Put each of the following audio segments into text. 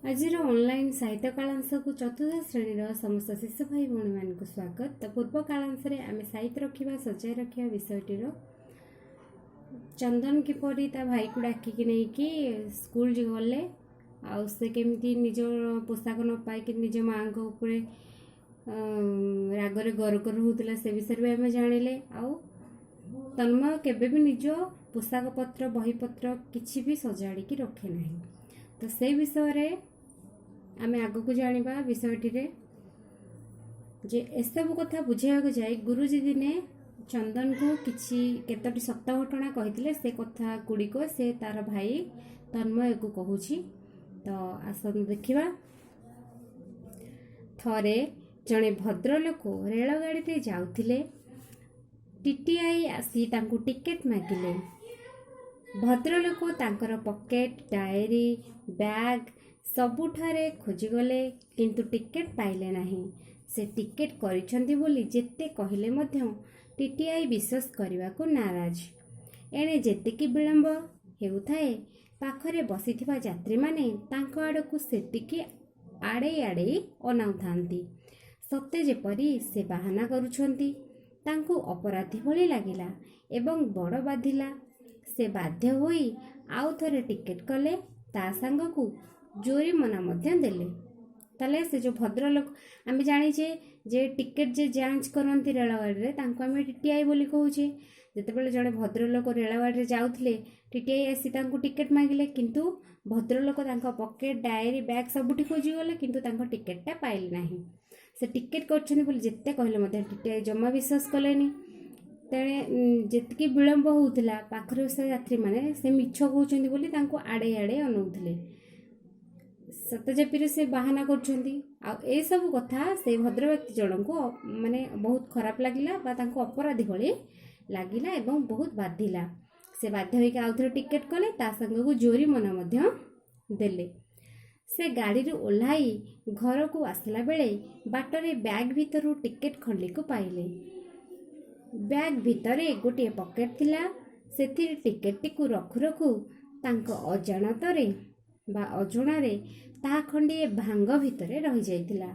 आजिर online साहित्य कालांश को चतुर्थ श्रेणी समस्त शिशु भाई भौणी मान स्वागत। तो पूर्व कालांश आम साहित्य रखा सजाई रखा विषयटीर चंदन किपरि ता भाई को डाकिकी नहीं कि स्कूल गले आसे केमती निज पोशाक न पाई निज माँ उपरे रागरे गरगर होता से विषय भी आम जानिले। आउ तन्मय केबे भी निज पोशाक पत्र बहीपत्र किसी भी सजाड़ी रखे ना। तो से विषय आम आग को जाना विषयटी जे एसबू कथा बुझाइक जाए गुरुजी दिने चंदन को किसी केतोटी सत्य घटना कहते से कथा गुड़िक से तार भाई तन्मय को कहूँ। तो आसन देखा थरे जड़े भद्रलोक रेलगाड़ी जाऊले टीटीआई आसी तांको टिकेट मागिले। भद्रलोक तांकर पकेट डायरी बैग सबुठारे खोजिगले किंतु टिकेट पाइले नहीं। से टिकेट करिसेंती बोली जेते कहले मध्य टीटीआई विश्वास करने को नाराज। एणे जेतिकी विलंब हेउथाए पाखरे बसिथिबा यात्री माने तांको आड़कू सेतिकी आड़े आड़े अनाउथांती सत्य जेपरी से बाहाना करुछंती। तांको अपराधी भली लागिला एवं बड़ बाधिला। से बाध्य होई आउ थरे टिकेट कले ता सांग को जोरिमाना मध्य देले। ताले से जो भद्रलोक आम जानीचे जे टिकेट जे जांच करती रेलगाड़ी रे तांको आम टीटीआई बोली कहूचे। जेतेबेले जड़े भद्रलोक रेलगाड़ी रे जाउथले टीटीआई आसी तांको टिकेट मागिले किंतु भद्रलोक तांको पकेट डायरी बैग सबुठी खोजी गले किंतु तांको टिकेटटा पाइले नाही। से टिकेट करछनी बोली जेते कहले मध्य टीटीआई जमा विश्वास कलेनी। तेणे जेतिकी विलंब होउथिला पाखरे बसा यात्री माने से मिछ कहउछंती बोली तांको आड़े आड़े अनउथिले सतजेपी से बाहाना करछंती। आ ए सब कथा से भद्र व्यक्ति जन को माने बहुत खराब लागिला बा तांको अपराधी भली लागिला एवं बहुत बाधिला। से बाध्य होइके आउथरे टिकेट कले ता संग को जोरिमाना मध्य देले। से गाड़ी रे ओल्हाई घर को आसला बेले बाटरे बैग भितरु टिकेट खंडी को पाइले। बैग भितरे गोटे पकेट थिला सेथिरे टिकेट टिकु रखु रखु तांको अजाणतरे बा अजणारे ता खंडिए भांग भितरे रही जाइतिला।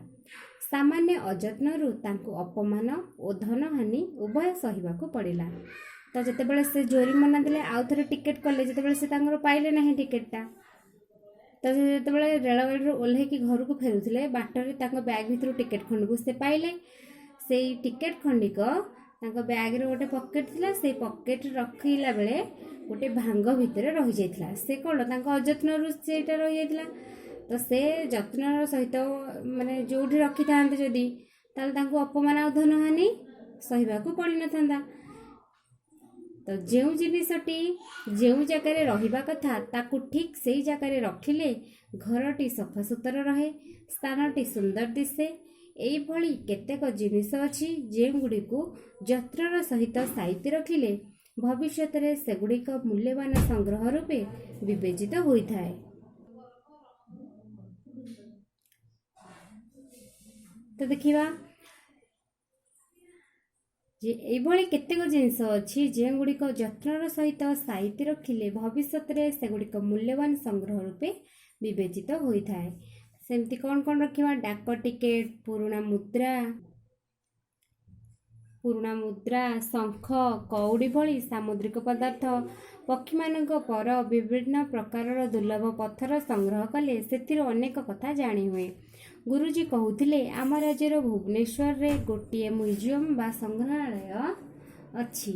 सामान्य अजत्नरु तांको अपमान और धनहानि उभय सहिबाकू पड़िला। तो जेतेबेले से जोरिमाना देले आउ थरे टिकेट कले जेतेबेले से तांकर पाइले नाही टिकेटटा। तो जेतेबेले रेलगाड़ी रो ओल्हेकी घर को फेरुथिले बाटरे तांको बैग भितरु टिकेट खंड को से पाइले। से टिकेट खंडिक तांको बैग रे गोटे पकेट थिला से पकेट रखिला बेले गोटे भांग भितरे रही जाइतिला। से कोन तांको अजत्नरु सेटा रही जाइतिला। तो से जत्नर सहित माने जोठी रखि थांते जदी ताल तांको अपमान आ धनहानि सहिबाकू पड़ी न थांदा। तो जेउ जिनिसटी जेउ जगह रे रहिबा कथा ताकू ठीक सेई जगह रे रखिले घरटी सफा सुतरा रहे स्थानटी सुंदर दिसे। एई भली केतेक जिनिस अछि जेगुडी को जत्रर सहित साइति रखिले भविष्यत रे सेगुडी मूल्यवान संग्रह रूपे विवेचित होइथाय। तो देखिबा जे एई भली केतेक जिनिस अछि जेगुडी जत्रर सहित साइति रखिले भविष्यत रे सेगुडी मूल्यवान संग्रह रूपे विवेचित होइथाय। सेमती कौन कौन रखिबा डाक टिकेट पुराणा मुद्रा शंख कौड़ी भली सामुद्रिक पदार्थ पक्षी मानक पर विभिन्न प्रकारर दुर्लभ पत्थर संग्रह कले सेतिर अनेक कथा जानी हुए। गुरुजी कहूथिले आम राज्यर भुवनेश्वर रे गोटे म्यूजियम बा संग्रहालय अछि।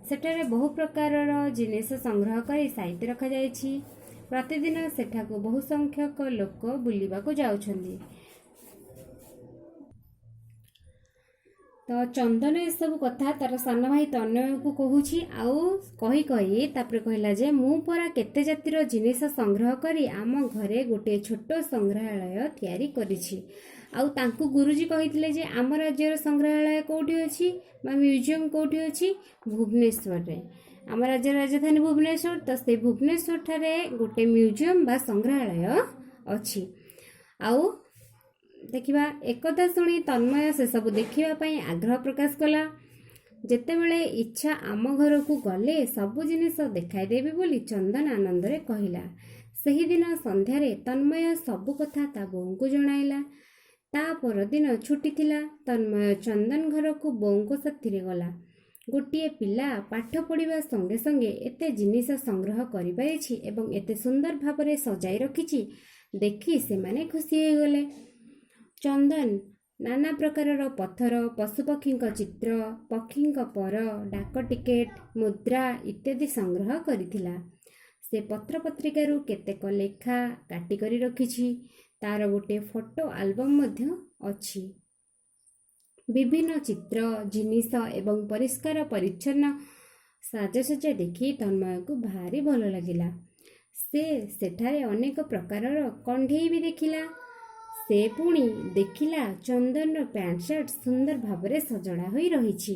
सेठारे बहु प्रकारर जिनिस संग्रह करी साइति रखा जाइछि। प्रतिदिन सेठाको बहु संख्यक लोक बुलिबाको जाउछन्ति। तो चंदन ए सब कथा तार सान भाई तन्मय को कहूछि। आउ कही कही तापर कहला जे मु परा केते जातिर जिनिस संग्रह करी आम घरे गोटे छोट संग्रहालय तयारी करिछि। आउ तांको गुरुजी कहिथिले जे आम राज्यर संग्रहालय कोठी अछि बा म्यूजियम कोठी अछि भुवनेश्वर रे। आम राज्य राजधानी भुवनेश्वर। तो से भुवनेश्वर ठारे गोटे म्यूजियम बा संग्रहालय अछि। आउ देखिबा एकदा शुणी तन्मय से सब देखिबा आग्रह प्रकाश कला। जेतेबेले इच्छा आम घर को गले सबु जिनिस देखाई देबी बोली चंदन आनंद रे कहिला। ସେହିଦିନ ସନ୍ଧ୍ୟାରେ ତନ୍ମୟ ସବୁ କଥା ତା ବୋଉଙ୍କୁ ଜଣାଇଲା। ତା ପରଦିନ ଛୁଟି ଥିଲା। ତନ୍ମୟ ଚନ୍ଦନ ଘରକୁ ବୋଉଙ୍କ ସାଥିରେ ଗଲା। ଗୋଟିଏ ପିଲା ପାଠ ପଢ଼ିବା ସଙ୍ଗେ ସଙ୍ଗେ ଏତେ ଜିନିଷ ସଂଗ୍ରହ କରିପାରିଛି ଏବଂ ଏତେ ସୁନ୍ଦର ଭାବରେ ସଜାଇ ରଖିଛି ଦେଖି ସେମାନେ ଖୁସି ହୋଇଗଲେ। ଚନ୍ଦନ ନାନା ପ୍ରକାରର ପଥର, ପଶୁପକ୍ଷୀଙ୍କ ଚିତ୍ର, ପକ୍ଷୀଙ୍କ ପର, ଡାକ ଟିକେଟ, ମୁଦ୍ରା ଇତ୍ୟାଦି ସଂଗ୍ରହ କରିଥିଲା। ସେ ପତ୍ରପତ୍ରିକାରୁ କେତେକ ଲେଖା କାଟିକରି ରଖିଛି। ତାର ଗୋଟିଏ ଫଟୋ ଆଲବମ୍ ମଧ୍ୟ ଅଛି। ବିଭିନ୍ନ ଚିତ୍ର, ଜିନିଷ ଏବଂ ପରିଷ୍କାର ପରିଚ୍ଛନ୍ନ ସାଜସଜ୍ଜା ଦେଖି ତନ୍ମୟକୁ ଭାରି ଭଲ ଲାଗିଲା। ସେ ସେଠାରେ ଅନେକ ପ୍ରକାରର କଣ୍ଢେଇ ବି ଦେଖିଲା। ସେ ପୁଣି ଦେଖିଲା ଚନ୍ଦନର ପ୍ୟାଣ୍ଟ ସାର୍ଟ ସୁନ୍ଦର ଭାବରେ ସଜଡ଼ା ହୋଇ ରହିଛି।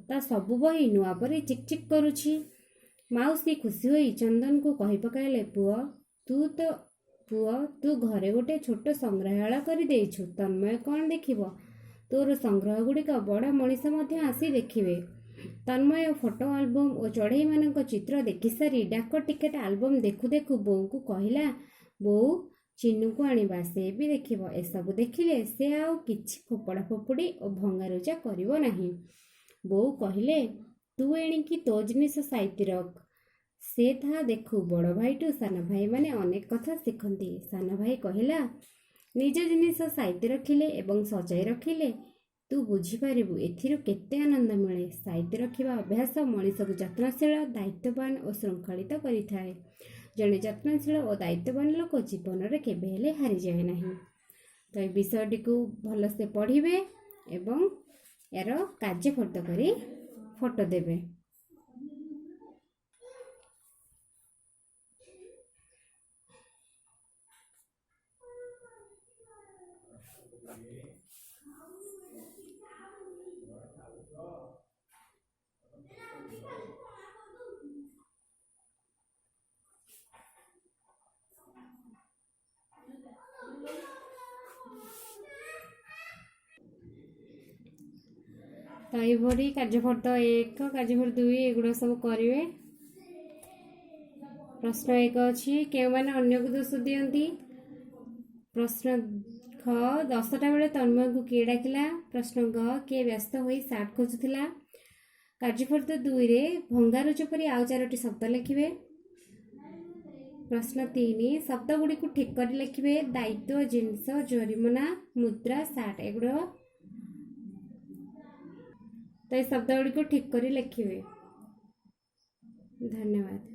ତା ସବୁ ବହି ନୂଆ ପରି ଚିକ୍ ଚିକ୍ କରୁଛି। ମାଉସୀ ଖୁସି ହୋଇ ଚନ୍ଦନକୁ କହି ପକାଇଲେ, ପୁଅ ତୁ ଘରେ ଗୋଟେ ଛୋଟ ସଂଗ୍ରହାଳୟ କରିଦେଇଛୁ। ତନ୍ମୟ କ'ଣ ଦେଖିବ? ତୋର ସଂଗ୍ରହ ଗୁଡ଼ିକ ବଡ଼ ମଣିଷ ମଧ୍ୟ ଆସି ଦେଖିବେ। ତନ୍ମୟ ଫଟୋ ଆଲବମ୍ ଓ ଚଢ଼େଇମାନଙ୍କ ଚିତ୍ର ଦେଖିସାରି ଡାକ ଟିକେଟ ଆଲବମ୍ ଦେଖୁ ଦେଖୁ ବୋଉଙ୍କୁ କହିଲା, ବୋଉ ଚିନୁକୁ ଆଣିବା, ସେ ବି ଦେଖିବ। ଏସବୁ ଦେଖିଲେ ସେ ଆଉ କିଛି ଫୋପଡ଼ା ଫୋପଡ଼ି ଓ ଭଙ୍ଗାରୁଜା କରିବ ନାହିଁ। ବୋଉ କହିଲେ, ତୁ ଏଣିକି ତୋ ଜିନିଷ ସାଇତି ରଖ। ସେ ତାହା ଦେଖୁ। ବଡ଼ ଭାଇଠୁ ସାନ ଭାଇମାନେ ଅନେକ କଥା ଶିଖନ୍ତି। ସାନ ଭାଇ କହିଲା, ନିଜ ଜିନିଷ ସାଇତି ରଖିଲେ ଏବଂ ସଜାଇ ରଖିଲେ ତୁ ବୁଝିପାରିବୁ ଏଥିରୁ କେତେ ଆନନ୍ଦ ମିଳେ। ସାଇତି ରଖିବା ଅଭ୍ୟାସ ମଣିଷକୁ ଯତ୍ନଶୀଳ, ଦାୟିତ୍ୱବାନ ଓ ଶୃଙ୍ଖଳିତ କରିଥାଏ। ଜଣେ ଯତ୍ନଶୀଳ ଓ ଦାୟିତ୍ୱବାନ ଲୋକ ଜୀବନରେ କେବେ ହେଲେ ହାରିଯାଏ ନାହିଁ। ତ ଏ ବିଷୟଟିକୁ ଭଲସେ ପଢ଼ିବେ ଏବଂ ଏହାର କାର୍ଯ୍ୟଫର୍ଦ୍ଦ କରି ଫଟୋ ଦେବେ। ତ ଏଇଭଳି କାର୍ଯ୍ୟଫର୍ଦ୍ଦ 1, କାର୍ଯ୍ୟଫର୍ଦ୍ଦ 2 ଏଗୁଡ଼ା ସବୁ କରିବେ। ପ୍ରଶ୍ନ 1 ଅଛି, କେଉଁମାନେ ଅନ୍ୟକୁ ଦୋଷ ଦିଅନ୍ତି? ପ୍ରଶ୍ନ ଖ, 10ଟା ବେଳେ ତନ୍ମୟକୁ କିଏ ଡାକିଲା? ପ୍ରଶ୍ନ ଗ, କିଏ ବ୍ୟସ୍ତ ହୋଇ ସାର୍ଟ ଖୋଜୁଥିଲା? କାର୍ଯ୍ୟଫର୍ଦ୍ଦ 2ରେ ଭଙ୍ଗାରୁଜା ପରି ଆଉ 4ଟି ଶବ୍ଦ ଲେଖିବେ। ପ୍ରଶ୍ନ 3, ଶବ୍ଦ ଗୁଡ଼ିକୁ ଠିକ୍ କରି ଲେଖିବେ। ଦାୟିତ୍ୱ, ଜିନିଷ, ଜରିମାନା, ମୁଦ୍ରା, ସାର୍ଟ ଏଗୁଡ଼ା ତ ଏ ଶବ୍ଦ ଗୁଡ଼ିକୁ ଠିକ୍ କରି ଲେଖିବେ। ଧନ୍ୟବାଦ।